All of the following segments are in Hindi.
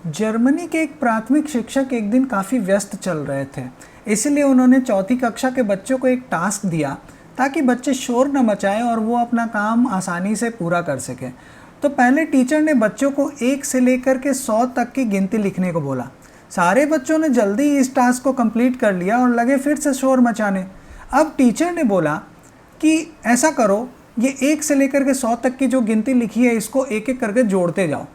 जर्मनी के एक प्राथमिक शिक्षक एक दिन काफ़ी व्यस्त चल रहे थे, इसलिए उन्होंने चौथी कक्षा के बच्चों को एक टास्क दिया ताकि बच्चे शोर न मचाएं और वो अपना काम आसानी से पूरा कर सकें। तो पहले टीचर ने बच्चों को 1 से लेकर के 100 तक की गिनती लिखने को बोला। सारे बच्चों ने जल्दी इस टास्क को कंप्लीट कर लिया और लगे फिर से शोर मचाने। अब टीचर ने बोला कि ऐसा करो, ये 1 से लेकर के 100 तक की जो गिनती लिखी है इसको एक एक करके जोड़ते जाओ।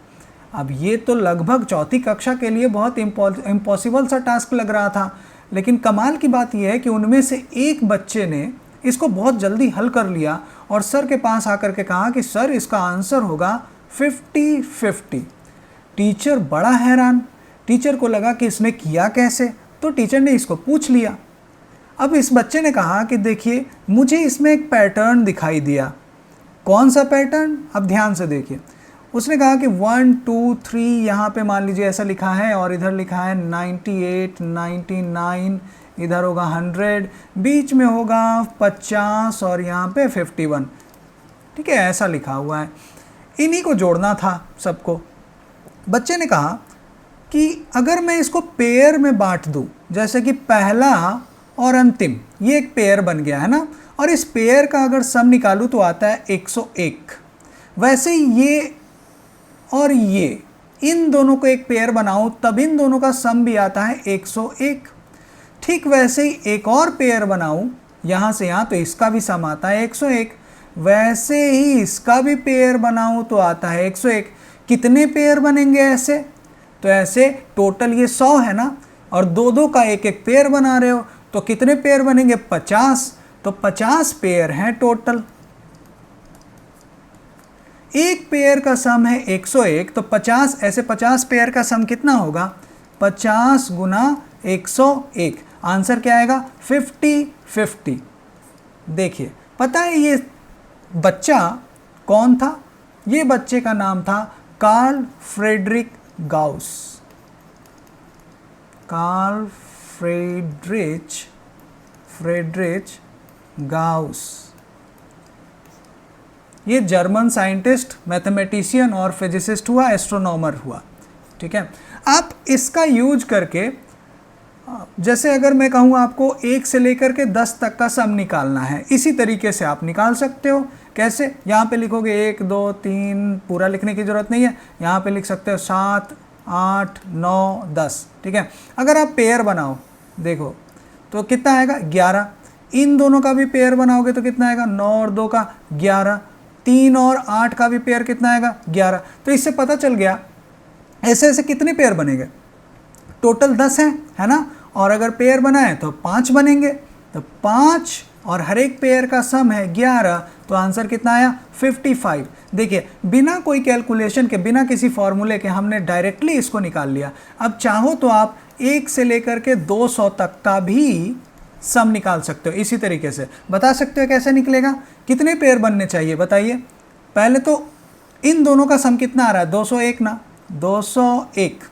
अब ये तो लगभग चौथी कक्षा के लिए बहुत इम्पॉसिबल सा टास्क लग रहा था, लेकिन कमाल की बात यह है कि उनमें से एक बच्चे ने इसको बहुत जल्दी हल कर लिया और सर के पास आकर के कहा कि सर इसका आंसर होगा 50-50। टीचर बड़ा हैरान। टीचर को लगा कि इसने किया कैसे, तो टीचर ने इसको पूछ लिया। अब इस बच्चे ने कहा कि देखिए, मुझे इसमें एक पैटर्न दिखाई दिया। कौन सा पैटर्न? अब ध्यान से देखिए। उसने कहा कि 1 2 3 यहाँ पे मान लीजिए ऐसा लिखा है और इधर लिखा है 98 99, इधर होगा 100, बीच में होगा 50 और यहाँ पे 51। ठीक है, ऐसा लिखा हुआ है। इन्हीं को जोड़ना था सबको। बच्चे ने कहा कि अगर मैं इसको पेयर में बांट दूँ, जैसे कि पहला और अंतिम, ये एक पेयर बन गया है ना, और इस पेयर का अगर सम निकालूँ तो आता है 101। वैसे ही ये और ये, इन दोनों को एक पेयर बनाऊं तब इन दोनों का सम भी आता है 101। ठीक वैसे ही एक और पेयर बनाऊं यहाँ से यहाँ, तो इसका भी सम आता है 101। वैसे ही इसका भी पेयर बनाऊं तो आता है 101। कितने पेयर बनेंगे ऐसे? तो ऐसे टोटल ये 100 है ना, और दो दो का एक एक पेयर बना रहे हो, तो कितने पेयर बनेंगे? 50। तो 50 पेयर हैं टोटल। एक पेयर का सम है 101, तो 50 ऐसे 50 पेयर का सम कितना होगा? 50 गुना 101। आंसर क्या आएगा? 50-50। देखिए, पता है ये बच्चा कौन था? ये बच्चे का नाम था Karl Friedrich Gauss. Karl Friedrich Gauss. ये जर्मन साइंटिस्ट, मैथमेटिशियन और फिजिसिस्ट हुआ, एस्ट्रोनॉमर हुआ। ठीक है, आप इसका यूज करके, जैसे अगर मैं कहूँ आपको 1 से लेकर के 10 तक का सम निकालना है, इसी तरीके से आप निकाल सकते हो। कैसे? यहाँ पे लिखोगे 1 2 3, पूरा लिखने की ज़रूरत नहीं है। यहाँ पे लिख सकते हो 7 8 9 10। ठीक है, अगर आप पेयर बनाओ, देखो तो कितना आएगा? 11। इन दोनों का भी पेयर बनाओगे तो कितना आएगा? 9 और 2 का 11। 3 और 8 का भी पेयर कितना आएगा? 11। तो इससे पता चल गया ऐसे ऐसे कितने पेयर बनेंगे? टोटल 10 है ना, और अगर पेयर बनाए तो 5 बनेंगे। तो 5 और हर एक पेयर का सम है 11, तो आंसर कितना आया? 55। देखिए, बिना कोई कैलकुलेशन के, बिना किसी फॉर्मूले के हमने डायरेक्टली इसको निकाल लिया। अब चाहो तो आप 1 से लेकर के 200 तक का भी सम निकाल सकते हो। इसी तरीके से बता सकते हो कैसे निकलेगा। कितने पेयर बनने चाहिए बताइए? पहले तो इन दोनों का सम कितना आ रहा है? 201 ना, 201।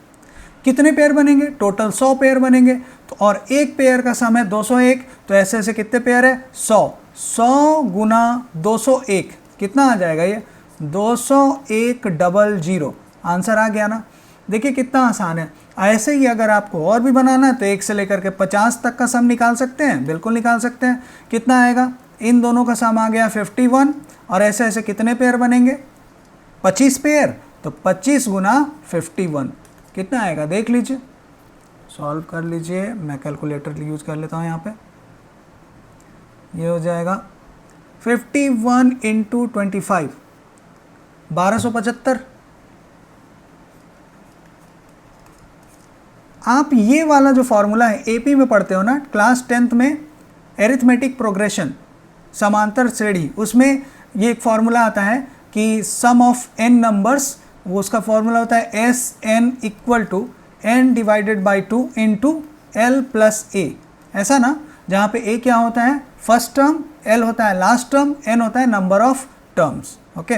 कितने पेयर बनेंगे? टोटल 100 पेयर बनेंगे। तो और एक पेयर का सम है 201, तो ऐसे ऐसे कितने पेयर है? 100 गुना 201 कितना आ जाएगा? ये 20100। आंसर आ गया ना। देखिए कितना आसान है। ऐसे ही अगर आपको और भी बनाना है तो 1 से लेकर के 50 तक का सम निकाल सकते हैं, बिल्कुल निकाल सकते हैं। कितना आएगा? इन दोनों का सम आ गया 51, और ऐसे ऐसे कितने पेयर बनेंगे? 25 पेयर। तो 25 गुना 51 कितना आएगा? देख लीजिए, सॉल्व कर लीजिए। मैं कैलकुलेटर यूज़ कर लेता हूँ यहाँ पे। ये हो जाएगा 51 × 25, 1275। आप ये वाला जो फॉर्मूला है, एपी में पढ़ते हो ना, क्लास 10th में एरिथमेटिक प्रोग्रेशन, समांतर श्रेणी, उसमें ये एक फॉर्मूला आता है कि सम ऑफ n नंबर्स, वो उसका फॉर्मूला होता है SN = n/2 × L + A। ऐसा ना, जहाँ पे A क्या होता है? फर्स्ट टर्म, L होता है लास्ट टर्म, N होता है नंबर ऑफ टर्म्स। ओके,